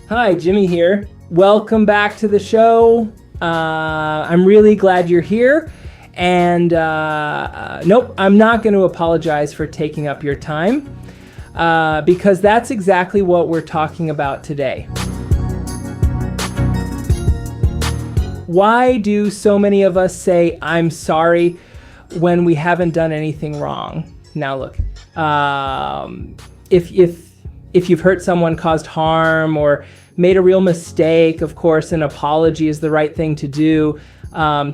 Hi, Jimmy here. Welcome back to the show. I'm really glad you're here. And nope, I'm not going to apologize for taking up your time because that's exactly what we're talking about today. Why do so many of us say, I'm sorry, when we haven't done anything wrong? Now look, if you've hurt someone, caused harm, or made a real mistake, of course, an apology is the right thing to do.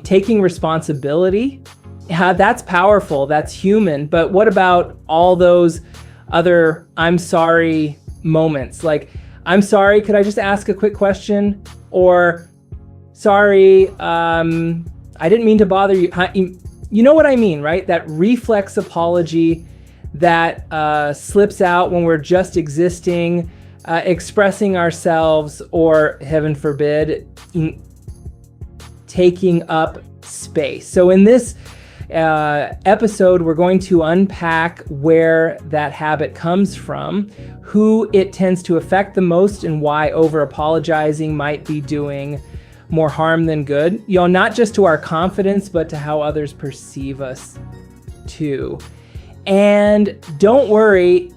Taking responsibility, that's powerful, that's human. But what about all those other I'm sorry moments? Like, I'm sorry, could I just ask a quick question? Or, sorry, I didn't mean to bother you. You know what I mean, right? That reflex apology that slips out when we're just existing, expressing ourselves, or heaven forbid, taking up space. So in this episode, we're going to unpack where that habit comes from, who it tends to affect the most, and why over-apologizing might be doing more harm than good. You know, not just to our confidence, but to how others perceive us too. And don't worry,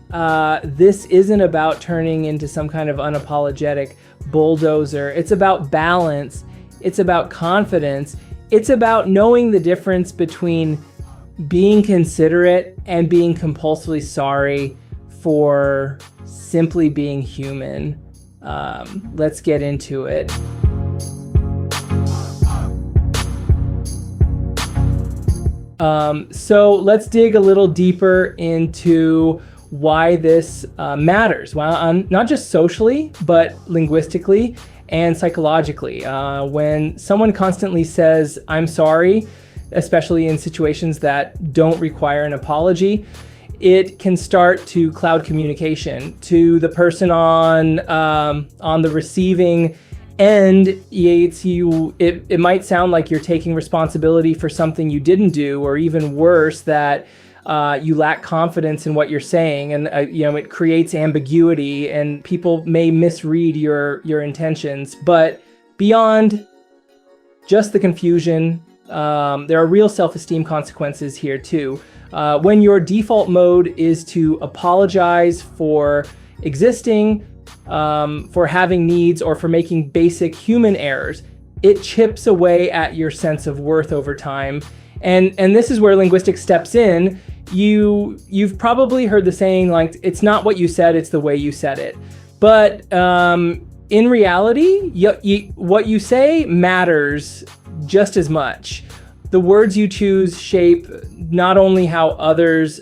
this isn't about turning into some kind of unapologetic bulldozer. It's about balance. It's about confidence. It's about knowing the difference between being considerate and being compulsively sorry for simply being human. Let's get into it. So let's dig a little deeper into why this matters. Well, not just socially, but linguistically and psychologically. When someone constantly says, I'm sorry, especially in situations that don't require an apology, it can start to cloud communication to the person on the receiving end. It might sound like you're taking responsibility for something you didn't do, or even worse, that you lack confidence in what you're saying, and it creates ambiguity, and people may misread your intentions. But beyond just the confusion, there are real self-esteem consequences here too. When your default mode is to apologize for existing, for having needs, or for making basic human errors, it chips away at your sense of worth over time. And this is where linguistics steps in. You've probably heard the saying, like, it's not what you said, it's the way you said it. But in reality, what you say matters just as much. The words you choose shape not only how others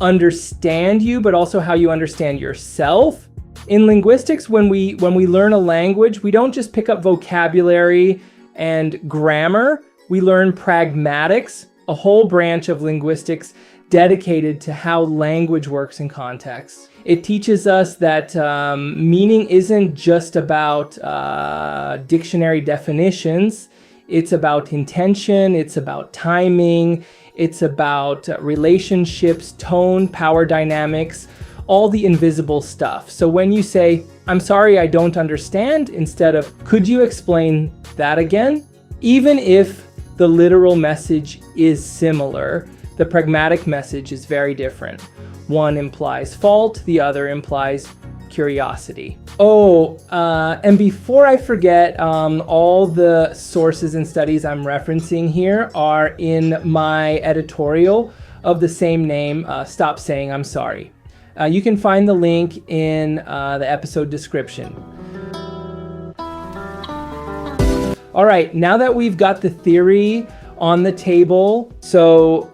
understand you, but also how you understand yourself. In linguistics, when we learn a language, we don't just pick up vocabulary and grammar. We learn pragmatics, a whole branch of linguistics dedicated to how language works in context. It teaches us that meaning isn't just about dictionary definitions. It's about intention, it's about timing, it's about relationships, tone, power dynamics, all the invisible stuff. So when you say, I'm sorry, I don't understand, instead of, could you explain that again? Even if the literal message is similar, the pragmatic message is very different. One implies fault, the other implies curiosity. And before I forget, all the sources and studies I'm referencing here are in my editorial of the same name, Stop Saying I'm Sorry. You can find the link in the episode description. All right, now that we've got the theory on the table, so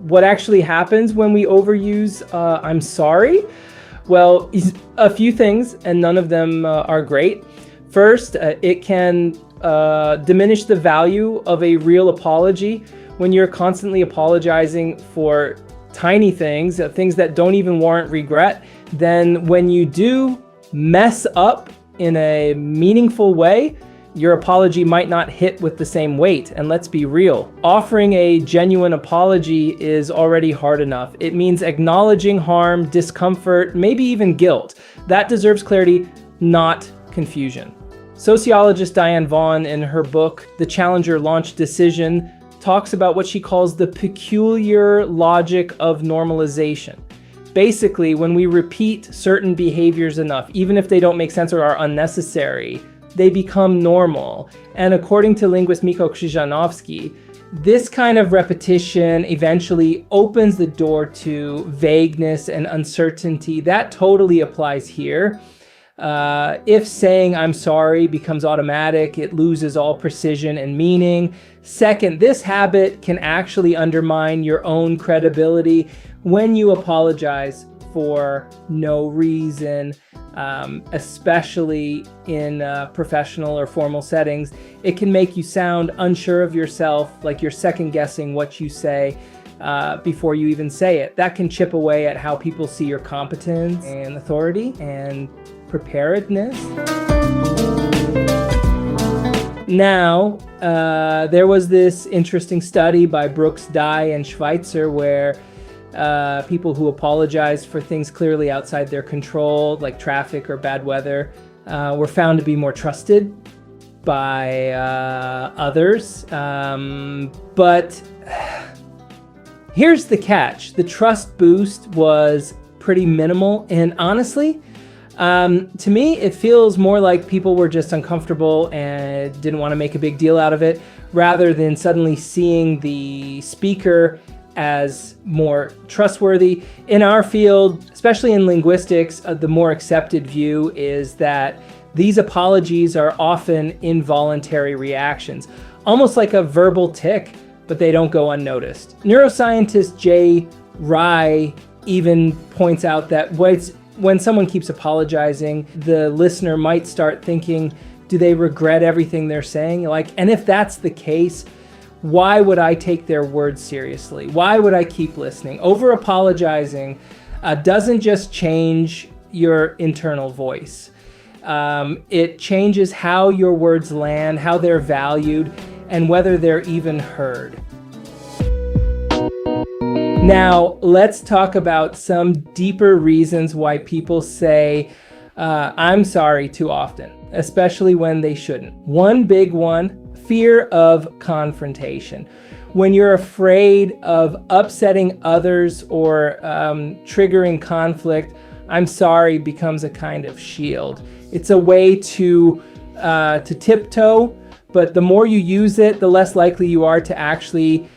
what actually happens when we overuse I'm sorry? Well, a few things, and none of them are great. First, it can diminish the value of a real apology when you're constantly apologizing for tiny things, things that don't even warrant regret. Then when you do mess up in a meaningful way, your apology might not hit with the same weight. And let's be real, offering a genuine apology is already hard enough. It means acknowledging harm, discomfort, maybe even guilt. That deserves clarity, not confusion. Sociologist Diane Vaughan, in her book, The Challenger Launch Decision, talks about what she calls the peculiar logic of normalization. Basically, when we repeat certain behaviors enough, even if they don't make sense or are unnecessary, they become normal. And according to linguist Miko Krzyżanowski, this kind of repetition eventually opens the door to vagueness and uncertainty. That totally applies here. If saying I'm sorry becomes automatic, it loses all precision and meaning. Second, this habit can actually undermine your own credibility when you apologize for no reason, especially in professional or formal settings. It can make you sound unsure of yourself, like you're second guessing what you say before you even say it. That can chip away at how people see your competence and authority and preparedness. Now, there was this interesting study by Brooks, Dye, and Schweitzer where people who apologized for things clearly outside their control, like traffic or bad weather, were found to be more trusted by others. But here's the catch. The trust boost was pretty minimal, and honestly, to me, it feels more like people were just uncomfortable and didn't want to make a big deal out of it, rather than suddenly seeing the speaker as more trustworthy. In our field, especially in linguistics, the more accepted view is that these apologies are often involuntary reactions, almost like a verbal tic, but they don't go unnoticed. Neuroscientist Jay Rye even points out that when someone keeps apologizing, the listener might start thinking, do they regret everything they're saying? And if that's the case, why would I take their words seriously? Why would I keep listening? Over apologizing doesn't just change your internal voice. It changes how your words land, how they're valued, and whether they're even heard. Now, let's talk about some deeper reasons why people say, I'm sorry too often, especially when they shouldn't. One big one, fear of confrontation. When you're afraid of upsetting others or triggering conflict, I'm sorry becomes a kind of shield. It's a way to tiptoe, but the more you use it, the less likely you are to actually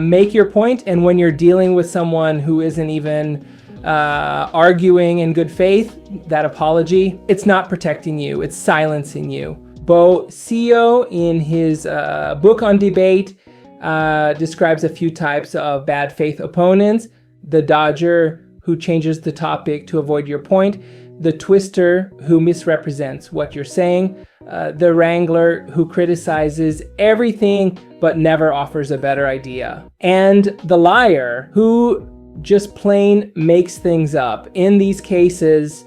make your point. And when you're dealing with someone who isn't even arguing in good faith, that apology, it's not protecting you, it's silencing you. Bo Seo, in his book on debate, describes a few types of bad faith opponents: the dodger, who changes the topic to avoid your point; the twister, who misrepresents what you're saying; the wrangler, who criticizes everything but never offers a better idea; and the liar, who just plain makes things up. In these cases,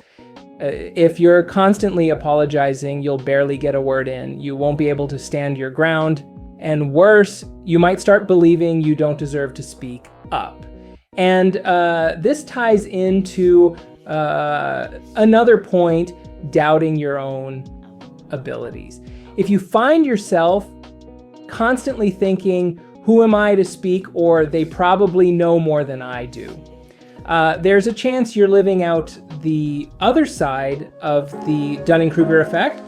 if you're constantly apologizing, you'll barely get a word in. You won't be able to stand your ground. And worse, you might start believing you don't deserve to speak up. And this ties into another point, doubting your own abilities. If you find yourself constantly thinking, who am I to speak, or they probably know more than I do, there's a chance you're living out the other side of the Dunning-Kruger effect.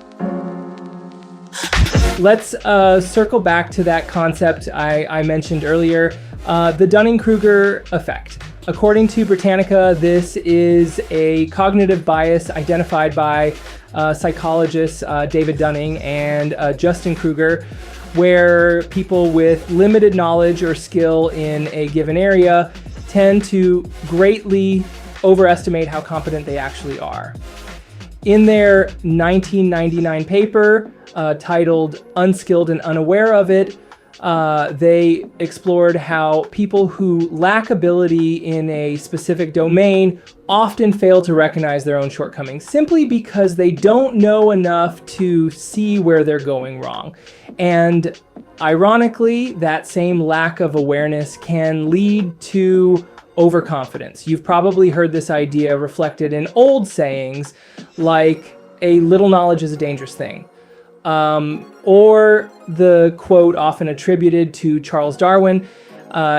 Let's circle back to that concept I mentioned earlier, the Dunning-Kruger effect. According to Britannica, this is a cognitive bias identified by psychologists David Dunning and Justin Kruger, where people with limited knowledge or skill in a given area tend to greatly overestimate how competent they actually are. In their 1999 paper titled Unskilled and Unaware of It, they explored how people who lack ability in a specific domain often fail to recognize their own shortcomings simply because they don't know enough to see where they're going wrong. And ironically, that same lack of awareness can lead to overconfidence. You've probably heard this idea reflected in old sayings like, a little knowledge is a dangerous thing. Or the quote often attributed to Charles Darwin,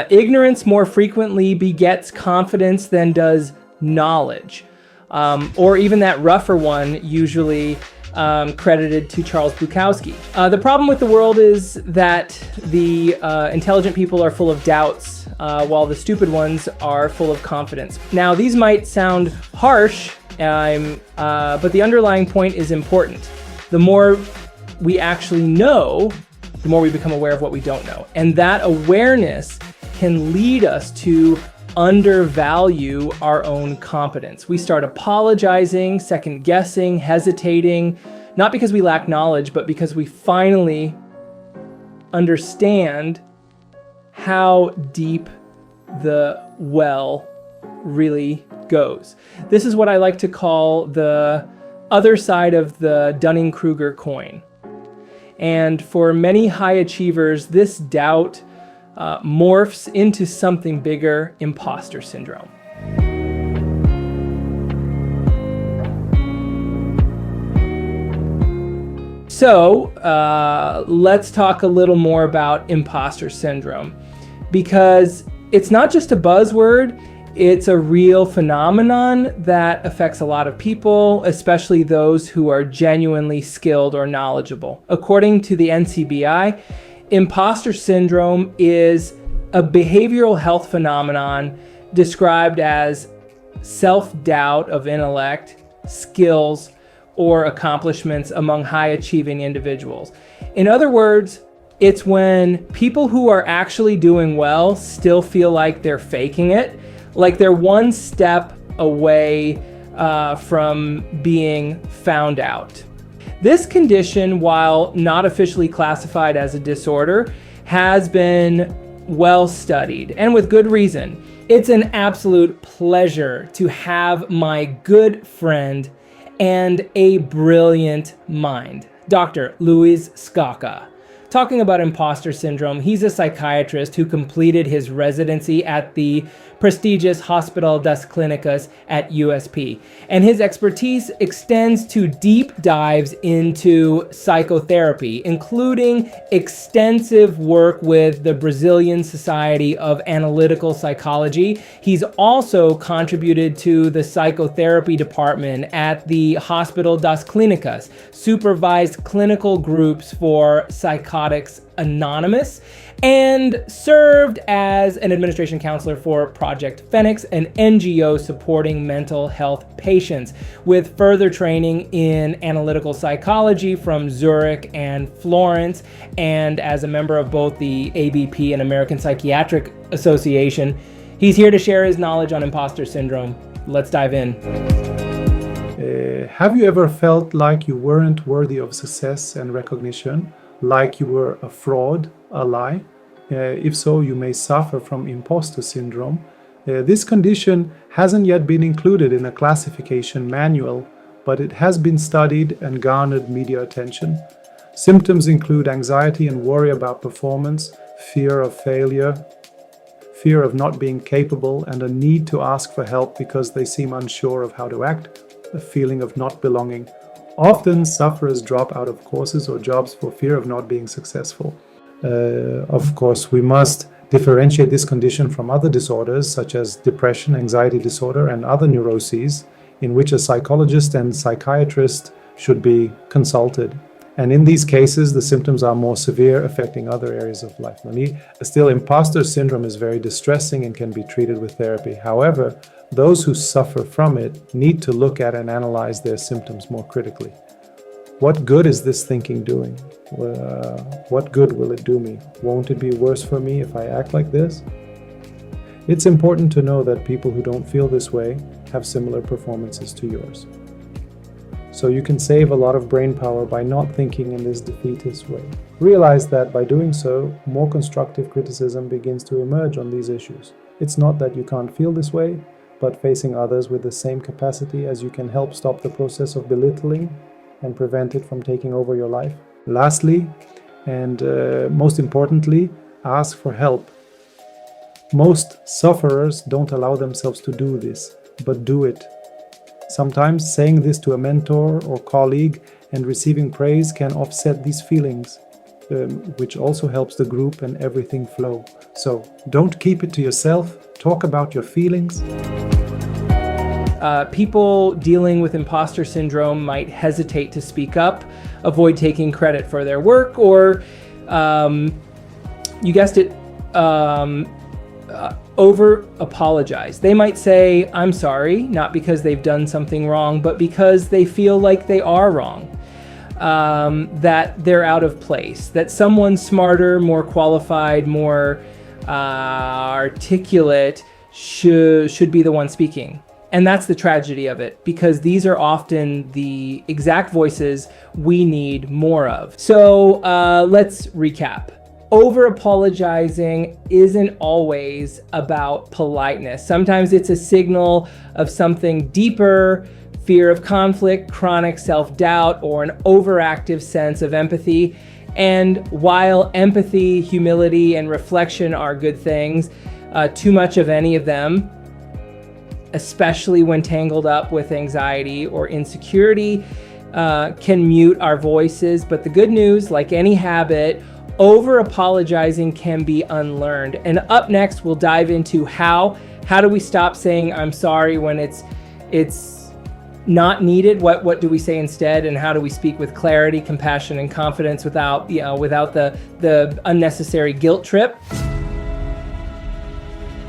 ignorance more frequently begets confidence than does knowledge. Or even that rougher one, usually credited to Charles Bukowski. The problem with the world is that the intelligent people are full of doubts, while the stupid ones are full of confidence. Now, these might sound harsh, but the underlying point is important. The more we actually know, the more we become aware of what we don't know. And that awareness can lead us to undervalue our own competence. We start apologizing, second guessing, hesitating, not because we lack knowledge, but because we finally understand how deep the well really goes. This is what I like to call the other side of the Dunning-Kruger coin. And for many high achievers, this doubt morphs into something bigger, imposter syndrome. So let's talk a little more about imposter syndrome, because it's not just a buzzword, it's a real phenomenon that affects a lot of people, especially those who are genuinely skilled or knowledgeable. According to the NCBI, imposter syndrome is a behavioral health phenomenon described as self-doubt of intellect, skills, or accomplishments among high-achieving individuals. In other words, it's when people who are actually doing well still feel like they're faking it, like they're one step away from being found out. This condition, while not officially classified as a disorder, has been well studied, and with good reason. It's an absolute pleasure to have my good friend and a brilliant mind, Dr. Luis Skaka. Talking about imposter syndrome, he's a psychiatrist who completed his residency at the prestigious Hospital das Clínicas at USP. And his expertise extends to deep dives into psychotherapy, including extensive work with the Brazilian Society of Analytical Psychology. He's also contributed to the psychotherapy department at the Hospital das Clínicas, supervised clinical groups for Psychotics Anonymous, and served as an administration counselor for Project Phoenix, an NGO supporting mental health patients, with further training in analytical psychology from Zurich and Florence, and as a member of both the ABP and American Psychiatric Association. He's here to share his knowledge on imposter syndrome. Let's dive in. Have you ever felt like you weren't worthy of success and recognition? Like you were a fraud, a lie? If so, you may suffer from imposter syndrome. This condition hasn't yet been included in a classification manual, but it has been studied and garnered media attention. Symptoms include anxiety and worry about performance, fear of failure, fear of not being capable, and a need to ask for help because they seem unsure of how to act, a feeling of not belonging. Often, sufferers drop out of courses or jobs for fear of not being successful. Of course, we must differentiate this condition from other disorders such as depression, anxiety disorder, and other neuroses in which a psychologist and psychiatrist should be consulted. And in these cases, the symptoms are more severe, affecting other areas of life. Still, imposter syndrome is very distressing and can be treated with therapy. However, those who suffer from it need to look at and analyze their symptoms more critically. What good is this thinking doing? What good will it do me? Won't it be worse for me if I act like this? It's important to know that people who don't feel this way have similar performances to yours. So you can save a lot of brain power by not thinking in this defeatist way. Realize that by doing so, more constructive criticism begins to emerge on these issues. It's not that you can't feel this way, but facing others with the same capacity as you can help stop the process of belittling and prevent it from taking over your life. Lastly, and most importantly, ask for help. Most sufferers don't allow themselves to do this, but do it. Sometimes saying this to a mentor or colleague and receiving praise can offset these feelings, which also helps the group and everything flow. So don't keep it to yourself. Talk about your feelings. People dealing with imposter syndrome might hesitate to speak up, avoid taking credit for their work, or, you guessed it, over apologize. They might say, I'm sorry, not because they've done something wrong, but because they feel like they are wrong, that they're out of place, that someone smarter, more qualified, more articulate should be the one speaking. And that's the tragedy of it, because these are often the exact voices we need more of. So let's recap. Over-apologizing isn't always about politeness. Sometimes it's a signal of something deeper, fear of conflict, chronic self-doubt, or an overactive sense of empathy. And while empathy, humility, and reflection are good things, too much of any of them, especially when tangled up with anxiety or insecurity, can mute our voices. But the good news, like any habit, over-apologizing can be unlearned. And up next, we'll dive into how do we stop saying I'm sorry when it's not needed? What do we say instead? And how do we speak with clarity, compassion, and confidence without the unnecessary guilt trip?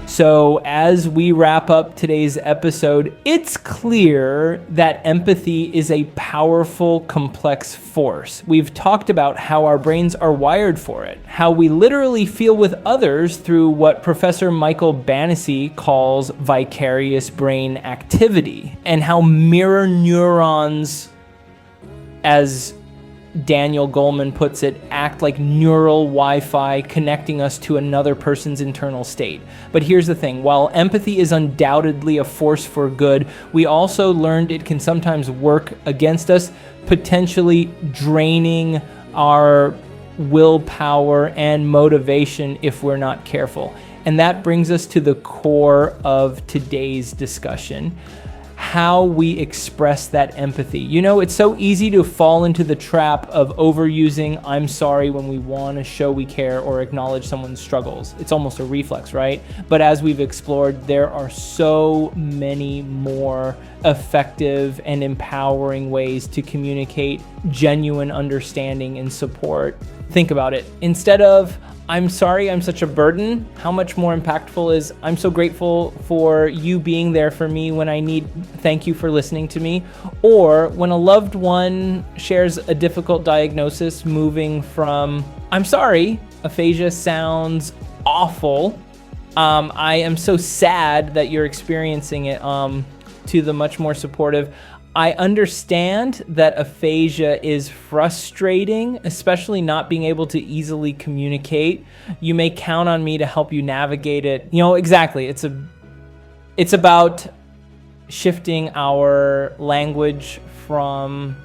So as we wrap up today's episode, it's clear that empathy is a powerful, complex force. We've talked about how our brains are wired for it, how we literally feel with others through what Professor Michael Bannister calls vicarious brain activity, and how mirror neurons, as Daniel Goleman puts it, act like neural Wi-Fi connecting us to another person's internal state. But here's the thing, while empathy is undoubtedly a force for good, we also learned it can sometimes work against us, potentially draining our willpower and motivation if we're not careful. And that brings us to the core of today's discussion: how we express that empathy. You know, it's so easy to fall into the trap of overusing I'm sorry when we want to show we care or acknowledge someone's struggles. It's almost a reflex, right? But as we've explored, there are so many more effective and empowering ways to communicate genuine understanding and support. Think about it. Instead of I'm sorry I'm such a burden, how much more impactful is I'm so grateful for you being there for me when I need, thank you for listening to me. Or when a loved one shares a difficult diagnosis, moving from I'm sorry, aphasia sounds awful, I am so sad that you're experiencing it, to the much more supportive, I understand that aphasia is frustrating, especially not being able to easily communicate. You may count on me to help you navigate it. You know, exactly. It's about shifting our language from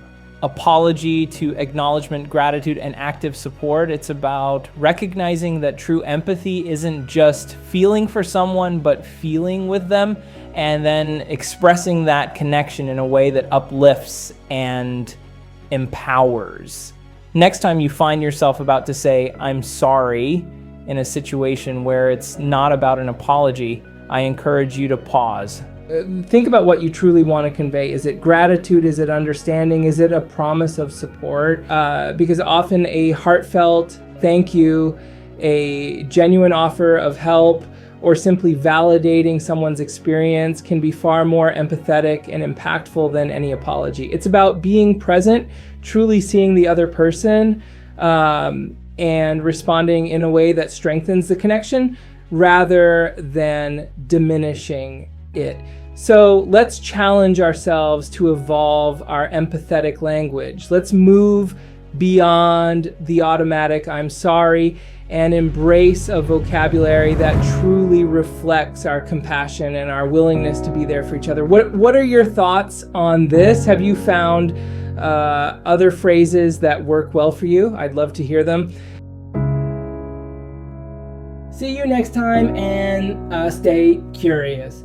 apology to acknowledgement, gratitude, and active support. It's about recognizing that true empathy isn't just feeling for someone, but feeling with them, and then expressing that connection in a way that uplifts and empowers. Next time you find yourself about to say, I'm sorry, in a situation where it's not about an apology, I encourage you to pause. Think about what you truly want to convey. Is it gratitude? Is it understanding? Is it a promise of support? Because often a heartfelt thank you, a genuine offer of help, or simply validating someone's experience can be far more empathetic and impactful than any apology. It's about being present, truly seeing the other person, and responding in a way that strengthens the connection rather than diminishing it. So let's challenge ourselves to evolve our empathetic language. Let's move beyond the automatic I'm sorry and embrace a vocabulary that truly reflects our compassion and our willingness to be there for each other. What are your thoughts on this? Have you found other phrases that work well for you? I'd love to hear them. See you next time, and stay curious.